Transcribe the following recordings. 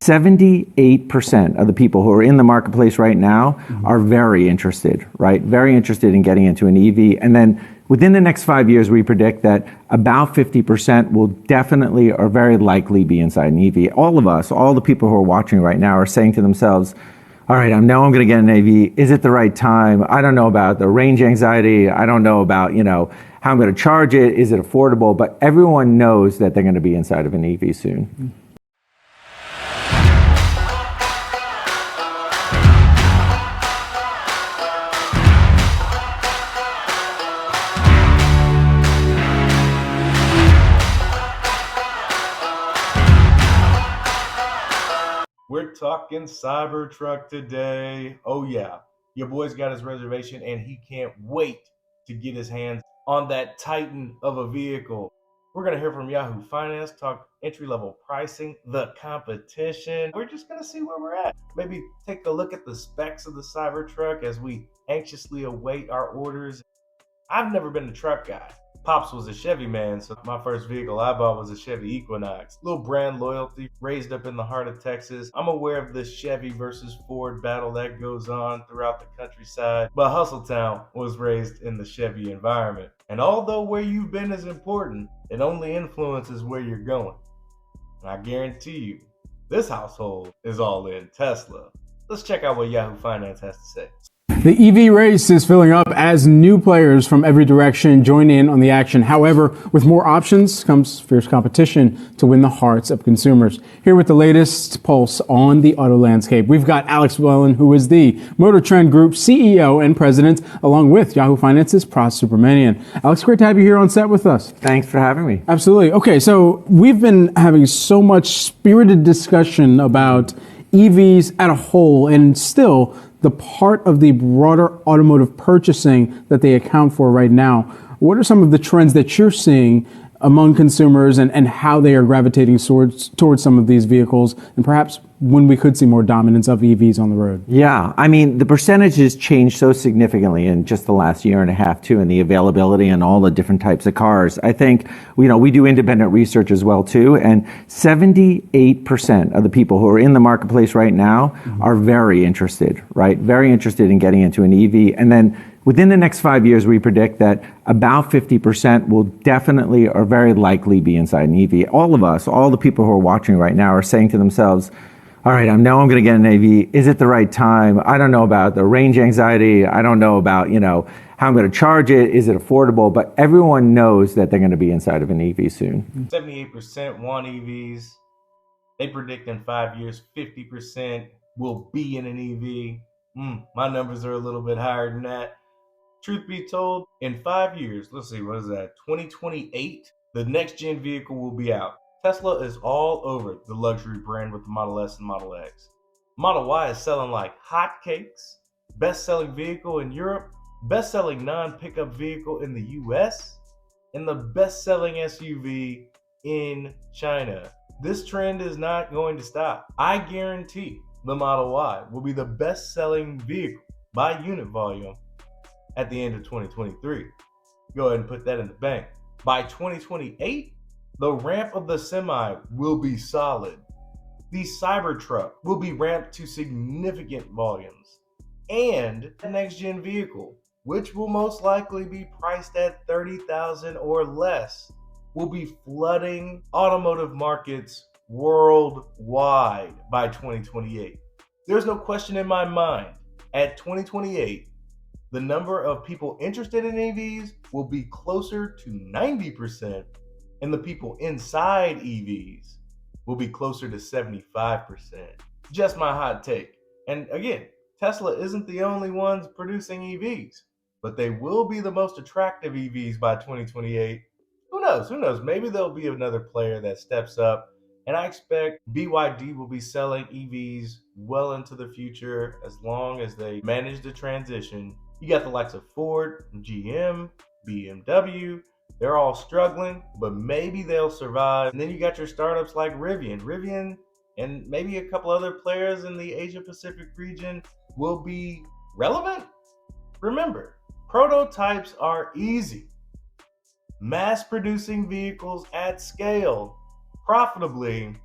78% of the people who are in the marketplace right now are very interested, right? Very interested in getting into an EV. And then within the next 5 years, we predict that about 50% will definitely or very likely be inside an EV. All of us, all the people who are watching right now are saying to themselves, all right, I know I'm going to get an EV. Is it the right time? I don't know about the range anxiety. I don't know about, how I'm going to charge it. Is it affordable? But everyone knows that they're going to be inside of an EV soon. We're talking Cybertruck today. Oh yeah, your boy's got his reservation and he can't wait to get his hands on that titan of a vehicle. We're gonna hear from Yahoo Finance, talk entry-level pricing, the competition. We're just gonna see where we're at. Maybe take a look at the specs of the Cybertruck as we anxiously await our orders. I've never been a truck guy. Pops was a Chevy man, so my first vehicle I bought was a Chevy Equinox. Little brand loyalty, raised up in the heart of Texas. I'm aware of the Chevy versus Ford battle that goes on throughout the countryside, but Hustletown was raised in the Chevy environment. And although where you've been is important, it only influences where you're going. And I guarantee you, this household is all in Tesla. Let's check out what Yahoo Finance has to say. The EV race is filling up as new players from every direction join in on the action. However, with more options comes fierce competition to win the hearts of consumers. Here with the latest pulse on the auto landscape, we've got Alex Wellen, who is the Motor Trend Group CEO and President, along with Yahoo Finance's Pros Supermanian. Alex, great to have you here on set with us. Thanks for having me. Absolutely. Okay, so we've been having so much spirited discussion about EVs at a whole, and still the part of the broader automotive purchasing that they account for right now. What are some of the trends that you're seeing among consumers and how they are gravitating towards some of these vehicles, and perhaps when we could see more dominance of EVs on the road? Yeah, I mean, the percentages changed so significantly in just the last year and a half too, and the availability and all the different types of cars. I think, we do independent research as well too, and 78% of the people who are in the marketplace right now are very interested, right? Very interested in getting into an EV. And then within the next 5 years, we predict that about 50% will definitely or very likely be inside an EV. All of us, all the people who are watching right now are saying to themselves, all right, I know I'm going to get an EV. Is it the right time? I don't know about the range anxiety. I don't know about, how I'm going to charge it. Is it affordable? But everyone knows that they're going to be inside of an EV soon. 78% want EVs. They predict in 5 years, 50% will be in an EV. My numbers are a little bit higher than that. Truth be told, in 5 years, let's see, what is that, 2028, the next gen vehicle will be out. Tesla is all over the luxury brand with the Model S and Model X. Model Y is selling like hotcakes. Best-selling vehicle in Europe, best-selling non-pickup vehicle in the US, and the best-selling SUV in China. This trend is not going to stop. I guarantee the Model Y will be the best-selling vehicle by unit volume at the end of 2023. Go ahead and put that in the bank. By 2028, the ramp of the Semi will be solid. The Cybertruck will be ramped to significant volumes. And the next gen vehicle, which will most likely be priced at $30,000 or less, will be flooding automotive markets worldwide by 2028. There's no question in my mind, at 2028, the number of people interested in EVs will be closer to 90%, and the people inside EVs will be closer to 75%. Just my hot take. And again, Tesla isn't the only ones producing EVs, but they will be the most attractive EVs by 2028. Who knows? Maybe there'll be another player that steps up, and I expect BYD will be selling EVs well into the future as long as they manage the transition. You got the likes of Ford, GM, BMW. They're all struggling, but maybe they'll survive. And then you got your startups like Rivian, and maybe a couple other players in the Asia Pacific region will be relevant. Remember, prototypes are easy. Mass producing vehicles at scale, profitably,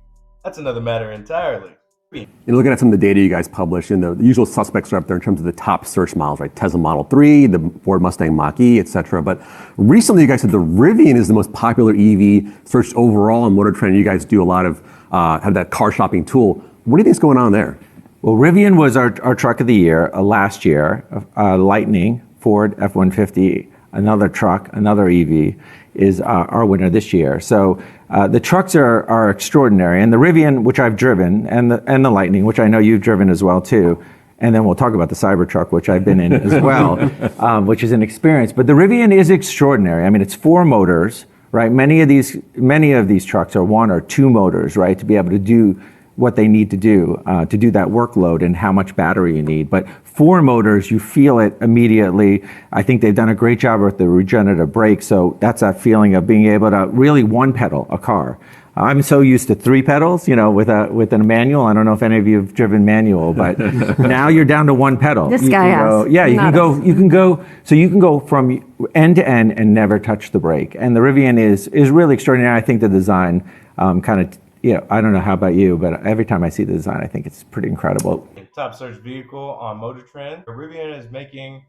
that's another matter entirely. And looking at some of the data you guys publish, and the usual suspects are up there in terms of the top search models, right? Tesla Model 3, the Ford Mustang Mach-E, et cetera. But recently you guys said the Rivian is the most popular EV searched overall on Motor Trend. You guys do a lot of, have that car shopping tool. What do you think is going on there? Well, Rivian was our truck of the year last year. Lightning, Ford F-150, another truck, another EV, is our winner this year. So the trucks are extraordinary, and the Rivian, which I've driven, and the Lightning, which I know you've driven as well too, and then we'll talk about the Cybertruck, which I've been in as well, which is an experience. But the Rivian is extraordinary. I mean, it's 4 motors, right? Many of these trucks are 1 or 2 motors, right, to be able to do what they need to do that workload and how much battery you need. But 4 motors, you feel it immediately. I think they've done a great job with the regenerative brake. So that's that feeling of being able to really one pedal a car. I'm so used to 3 pedals, you know, with a manual. I don't know if any of you have driven manual, but now you're down to 1 pedal. This guy has. Yeah, you can go from end to end and never touch the brake. And the Rivian is really extraordinary. I think the design I don't know how about you, but every time I see the design, I think it's pretty incredible. Top search vehicle on Motor Trend. Rivian is making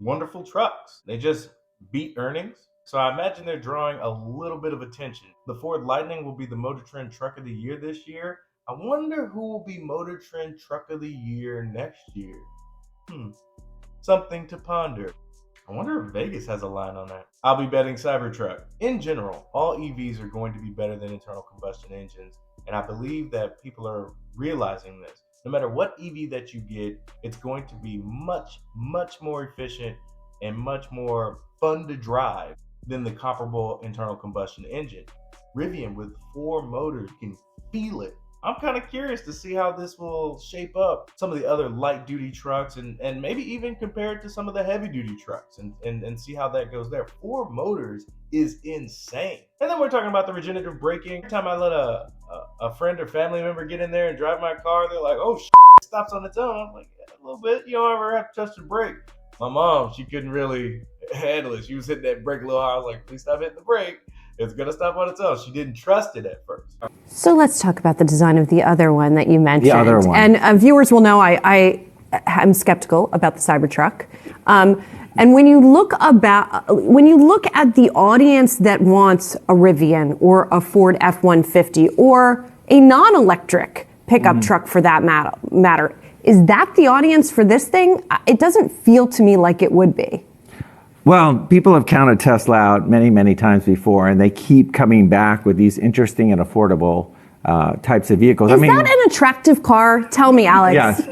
wonderful trucks. They just beat earnings. So I imagine they're drawing a little bit of attention. The Ford Lightning will be the Motor Trend Truck of the Year this year. I wonder who will be Motor Trend Truck of the Year next year. Something to ponder. I wonder if Vegas has a line on that. I'll be betting Cybertruck. In general, all EVs are going to be better than internal combustion engines, and I believe that people are realizing this. No matter what EV that you get, it's going to be much, much more efficient and much more fun to drive than the comparable internal combustion engine. Rivian with 4 motors can feel it. I'm kind of curious to see how this will shape up some of the other light duty trucks and maybe even compare it to some of the heavy duty trucks and see how that goes there. 4 motors is insane. And then we're talking about the regenerative braking. Every time I let a friend or family member get in there and drive my car, they're like, oh shit, it stops on its own. I'm like, yeah, a little bit. You don't ever have to touch the brake. My mom, she couldn't really handle it. She was hitting that brake a little hard. I was like, please stop hitting the brake. It's going to stop on its own. She didn't trust it at first. So let's talk about the design of the other one that you mentioned. The other one. And viewers will know I am skeptical about the Cybertruck. And when you look at the audience that wants a Rivian or a Ford F-150 or a non-electric pickup truck for that matter, is that the audience for this thing? It doesn't feel to me like it would be. Well, people have counted Tesla out many, many times before, and they keep coming back with these interesting and affordable types of vehicles. Is that an attractive car? Tell me, Alex. Yes.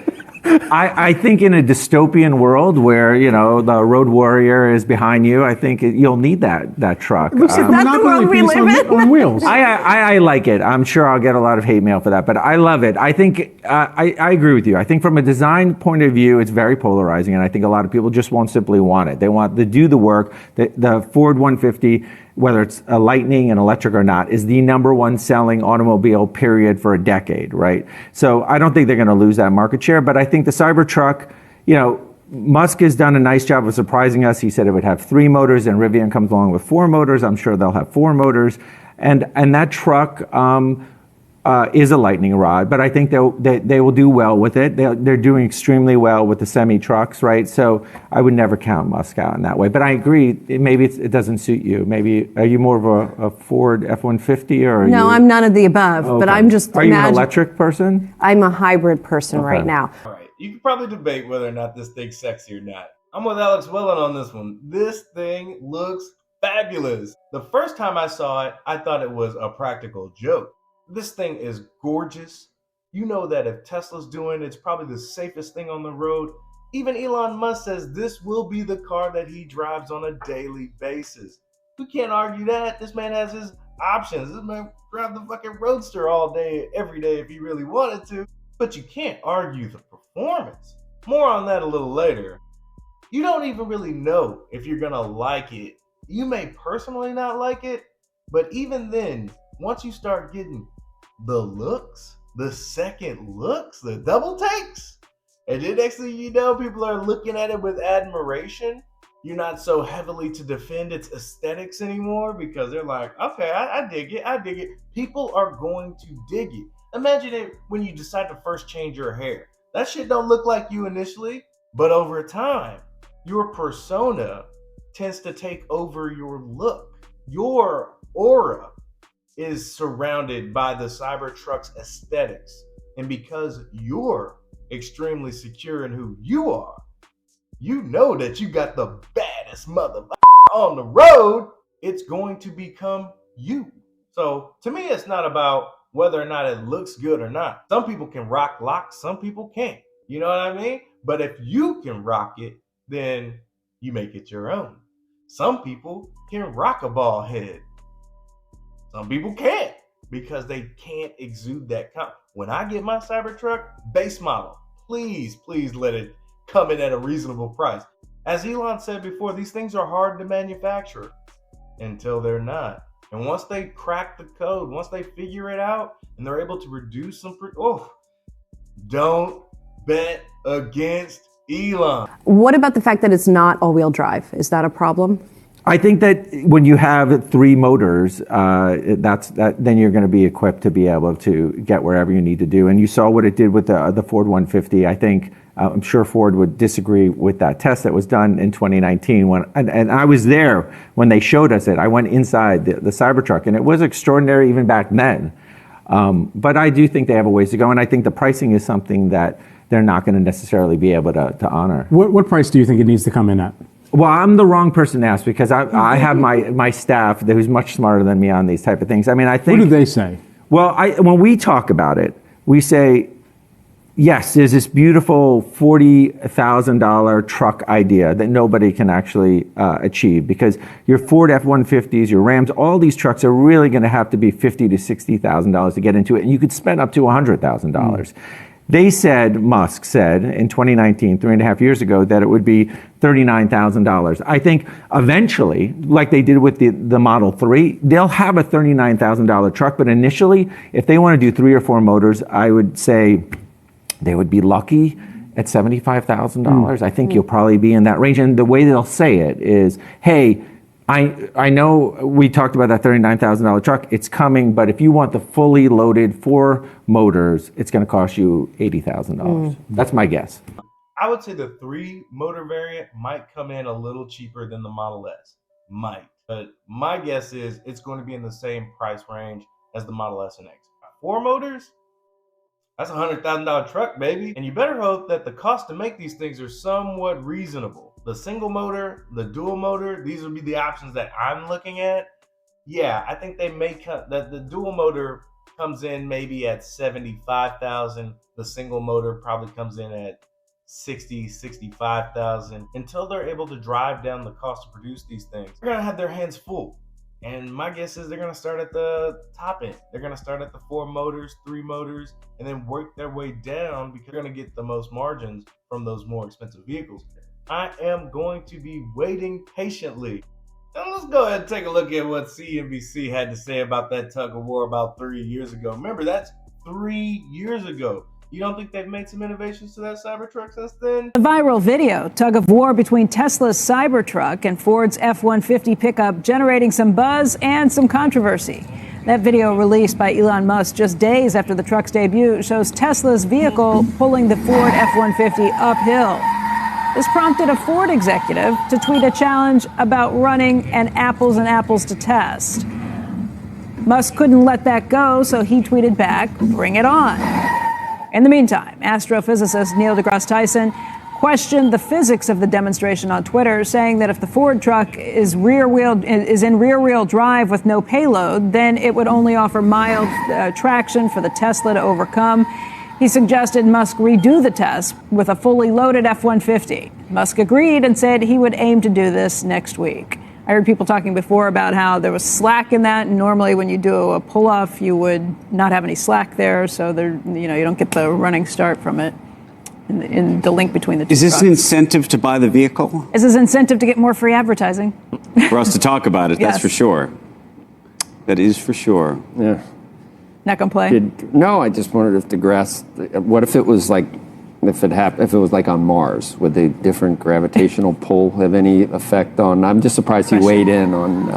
I think in a dystopian world where, you know, the road warrior is behind you, I think you'll need that truck. Which is that the world we live in? On wheels. I like it. I'm sure I'll get a lot of hate mail for that, but I love it. I think I agree with you. I think from a design point of view, it's very polarizing, and I think a lot of people just won't simply want it. They want to do the work. The Ford 150, whether it's a Lightning and electric or not, is the #1 selling automobile period for a decade, right? So I don't think they're going to lose that market share, but I think the Cybertruck, you know, Musk has done a nice job of surprising us. He said it would have 3 motors, and Rivian comes along with 4 motors. I'm sure they'll have 4 motors, and that truck is a lightning rod, but I think they will do well with it. They're doing extremely well with the semi trucks, right? So I would never count Musk out in that way. But I agree, maybe it doesn't suit you. Maybe are you more of a Ford F-150 or? No, I'm none of the above. Okay. But I'm just. Are you an electric person? I'm a hybrid person right now. All right, you can probably debate whether or not this thing's sexy or not. I'm with Alex Wellen on this one. This thing looks fabulous. The first time I saw it, I thought it was a practical joke. This thing is gorgeous. You know that if Tesla's doing it, it's probably the safest thing on the road. Even Elon Musk says this will be the car that he drives on a daily basis. We can't argue that. This man has his options. This man drives the fucking Roadster all day, every day if he really wanted to. But you can't argue the performance. More on that a little later. You don't even really know if you're gonna like it. You may personally not like it, but even then, once you start getting the looks, the second looks, the double takes, and then next thing you know, people are looking at it with admiration. You're not so heavily to defend its aesthetics anymore because they're like, okay, I dig it. People are going to dig it. Imagine it when you decide to first change your hair. That shit don't look like you initially, but over time, your persona tends to take over your look. Your aura is surrounded by the Cybertruck's aesthetics. And because you're extremely secure in who you are, you know that you got the baddest motherfucker on the road. It's going to become you. So to me, it's not about whether or not it looks good or not. Some people can rock locks, some people can't. You know what I mean? But if you can rock it, then you make it your own. Some people can rock a bald head. Some people can't because they can't exude that When I get my Cybertruck base model, please let it come in at a reasonable price. As Elon said before, these things are hard to manufacture until they're not. And once they crack the code, once they figure it out and they're able to reduce some, don't bet against Elon. What about the fact that it's not all-wheel drive? Is that a problem? I think that when you have 3 motors, then you're going to be equipped to be able to get wherever you need to do. And you saw what it did with the Ford 150. I think I'm sure Ford would disagree with that test that was done in 2019. And I was there when they showed us it. I went inside the Cybertruck, and it was extraordinary even back then. But I do think they have a ways to go, and I think the pricing is something that they're not going to necessarily be able to honor. What price do you think it needs to come in at? Well, I'm the wrong person to ask because I have my staff who's much smarter than me on these type of things. I mean, I think. What do they say? Well, when we talk about it, we say, yes, there's this beautiful $40,000 truck idea that nobody can actually achieve because your Ford F-150s, your Rams, all these trucks are really going to have to be $50,000 to $60,000 to get into it, and you could spend up to $100,000. They said, Musk said in 2019, 3.5 years ago, that it would be $39,000. I think eventually, like they did with the Model 3, they'll have a $39,000 truck, but initially, if they want to do 3 or 4 motors, I would say they would be lucky at $75,000. I think you'll probably be in that range. And the way they'll say it is, hey, I know we talked about that $39,000 truck. It's coming, but if you want the fully loaded 4 motors, it's going to cost you $80,000. That's my guess. I would say the 3 motor variant might come in a little cheaper than the Model S. Might. But my guess is it's going to be in the same price range as the Model S and X. 4 motors? That's a $100,000 truck, baby. And you better hope that the cost to make these things are somewhat reasonable. The single motor, the dual motor, these would be the options that I'm looking at. Yeah, I think they may cut that the dual motor comes in maybe at $75,000. The single motor probably comes in at $65,000 until they're able to drive down the cost to produce these things. They're gonna have their hands full. And my guess is they're going to start at the top end. They're going to start at the 4 motors, 3 motors, and then work their way down because they're going to get the most margins from those more expensive vehicles. I am going to be waiting patiently. Now let's go ahead and take a look at what CNBC had to say about that tug of war about 3 years ago. Remember, that's 3 years ago. You don't think they've made some innovations to that Cybertruck since then? The viral video, tug of war between Tesla's Cybertruck and Ford's F-150 pickup, generating some buzz and some controversy. That video, released by Elon Musk just days after the truck's debut, shows Tesla's vehicle pulling the Ford F-150 uphill. This prompted a Ford executive to tweet a challenge about running an apples and apples to test. Musk couldn't let that go, so he tweeted back, "Bring it on." In the meantime, astrophysicist Neil deGrasse Tyson questioned the physics of the demonstration on Twitter, saying that if the Ford truck is in rear-wheel drive with no payload, then it would only offer mild traction for the Tesla to overcome. He suggested Musk redo the test with a fully loaded F-150. Musk agreed and said he would aim to do this next week. I heard people talking before about how there was slack in that, and normally when you do a pull-off, you would not have any slack there, so you don't get the running start from it in the link between the two. Is this an trucks. incentive to buy the vehicle? Is this an incentive to get more free advertising? For us to talk about it, Yes. that's for sure. That is for sure. Yeah. Not gonna play? No, I just wondered if what if it was like, if it was like on Mars, would the different gravitational pull have any effect on? I'm just surprised he weighed in on.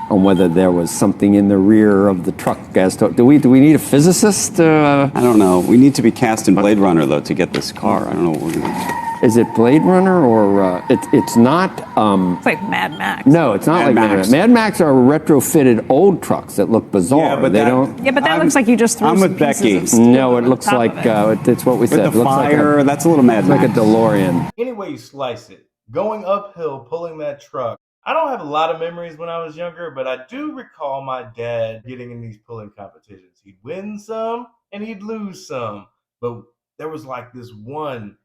on whether there was something in the rear of the truck as to, do we need a physicist? I don't know. We need to be cast in Blade Runner, though, to get this car. I don't know what we're going to do. Is it Blade Runner or it's not? It's like Mad Max. No, it's not Mad like Max. Mad Max are retrofitted old trucks that look bizarre. Yeah, but they that- don't. Yeah, but that looks like you just threw I'm some with pieces Becky. of steel No, it on looks top like of it. it's what we said. With the It looks fire, that's a little Mad like Max. a DeLorean. Any way you slice it, going uphill, pulling that truck. I don't have a lot of memories when I was younger, but I do recall my dad getting in these pulling competitions. He'd win some and he'd lose some. But there was like this one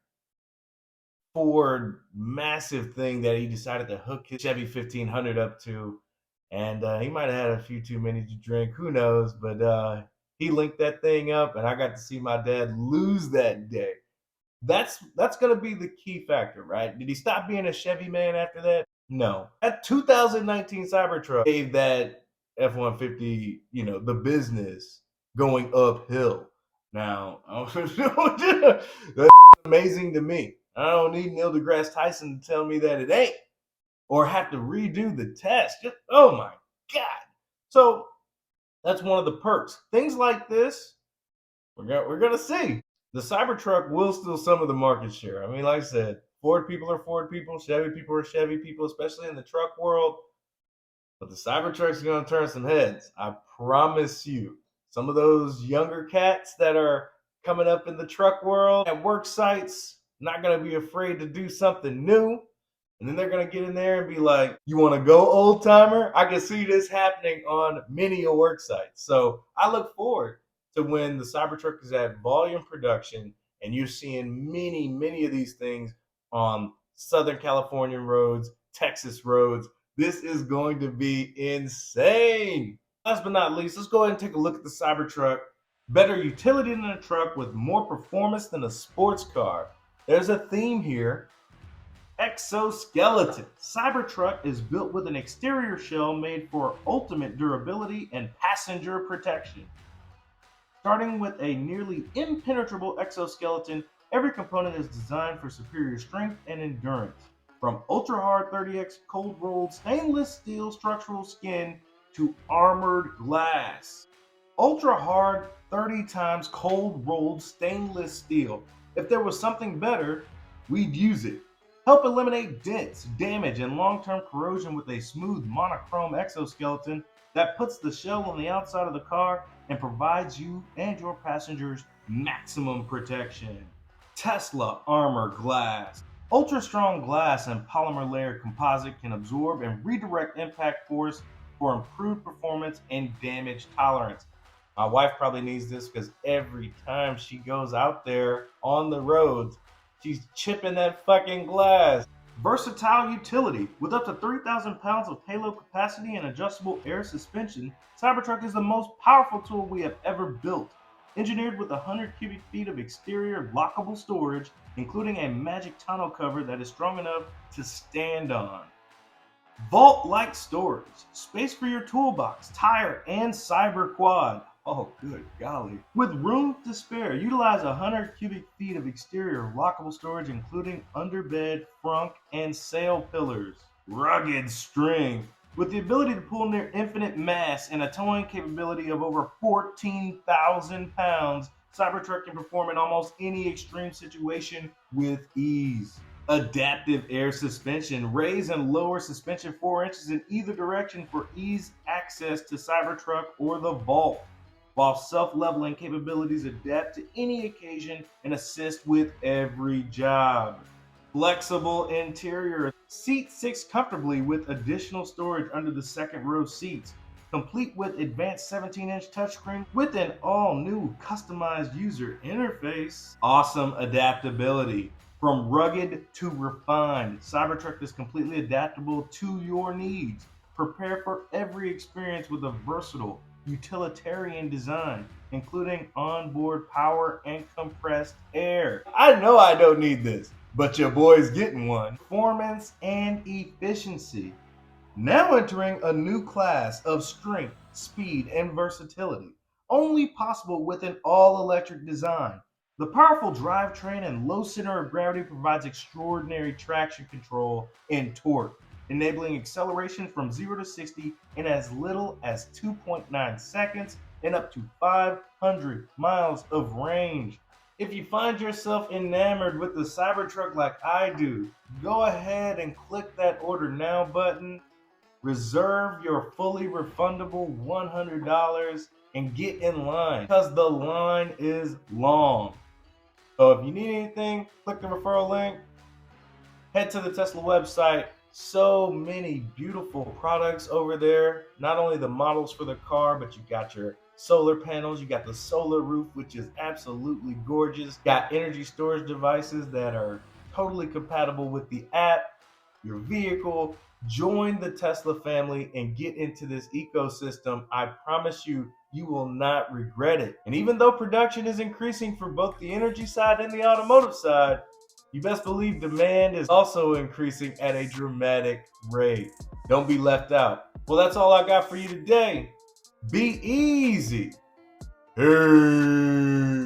Ford massive thing that he decided to hook his Chevy 1500 up to. And he might have had a few too many to drink, who knows? But he linked that thing up and I got to see my dad lose that day. That's going to be the key factor, right? Did he stop being a Chevy man after that? No. That 2019 Cybertruck gave that F-150, the business going uphill. Now, that's amazing to me. I don't need Neil deGrasse Tyson to tell me that it ain't, or have to redo the test. Oh my God. So that's one of the perks. Things like this, we're gonna see. The Cybertruck will steal some of the market share. I mean, like I said, Ford people are Ford people, Chevy people are Chevy people, especially in the truck world. But the Cybertruck's going to turn some heads. I promise you. Some of those younger cats that are coming up in the truck world at work sites, not going to be afraid to do something new. And then they're going to get in there and be like, you want to go, old timer? I can see this happening on many a work site. So I look forward to when the Cybertruck is at volume production and you're seeing many of these things on Southern California roads, Texas roads. This is going to be insane. Last but not least, let's go ahead and take a look at the Cybertruck. Better utility than a truck with more performance than a sports car. There's a theme here. Exoskeleton. Cybertruck is built with an exterior shell made for ultimate durability and passenger protection. Starting with a nearly impenetrable exoskeleton, every component is designed for superior strength and endurance. From ultra-hard 30x cold-rolled stainless steel structural skin to armored glass. Ultra-hard 30 times cold-rolled stainless steel. If there was something better, we'd use it. Help eliminate dents, damage, and long-term corrosion with a smooth monochrome exoskeleton that puts the shell on the outside of the car and provides you and your passengers maximum protection. Tesla Armor Glass. Ultra-strong glass and polymer layer composite can absorb and redirect impact force for improved performance and damage tolerance. My wife probably needs this because every time she goes out there on the roads, she's chipping that fucking glass. Versatile utility. With up to 3,000 pounds of payload capacity and adjustable air suspension, Cybertruck is the most powerful tool we have ever built. Engineered with 100 cubic feet of exterior lockable storage, including a magic tonneau cover that is strong enough to stand on. Vault-like storage. Space for your toolbox, tire, and cyber quad. Oh, good golly. With room to spare, utilize 100 cubic feet of exterior lockable storage, including underbed, frunk, and sail pillars. Rugged strength. With the ability to pull near infinite mass and a towing capability of over 14,000 pounds, Cybertruck can perform in almost any extreme situation with ease. Adaptive air suspension. Raise and lower suspension 4 inches in either direction for ease access to Cybertruck or the Vault, while self-leveling capabilities adapt to any occasion and assist with every job. Flexible interior. Seat 6 comfortably with additional storage under the second row seats, complete with advanced 17-inch touchscreen with an all-new customized user interface. Awesome adaptability. From rugged to refined, Cybertruck is completely adaptable to your needs. Prepare for every experience with a versatile, utilitarian design, including onboard power and compressed air. I know I don't need this, but your boy's getting one. Performance and efficiency. Now entering a new class of strength, speed, and versatility, only possible with an all-electric design. The powerful drivetrain and low center of gravity provides extraordinary traction control and torque. enabling acceleration from 0 to 60 in as little as 2.9 seconds and up to 500 miles of range. If you find yourself enamored with the Cybertruck like I do, go ahead and click that order now button, reserve your fully refundable $100, and get in line because the line is long. So if you need anything, click the referral link, head to the Tesla website. So many beautiful products over there. Not only the models for the car, but you got your solar panels, you got the solar roof, which is absolutely gorgeous. Got energy storage devices that are totally compatible with the app, your vehicle. Join the Tesla family and get into this ecosystem. I promise you, you will not regret it. And even though production is increasing for both the energy side and the automotive side, you best believe demand is also increasing at a dramatic rate. Don't be left out. Well, that's all I got for you today. Be easy. Hey.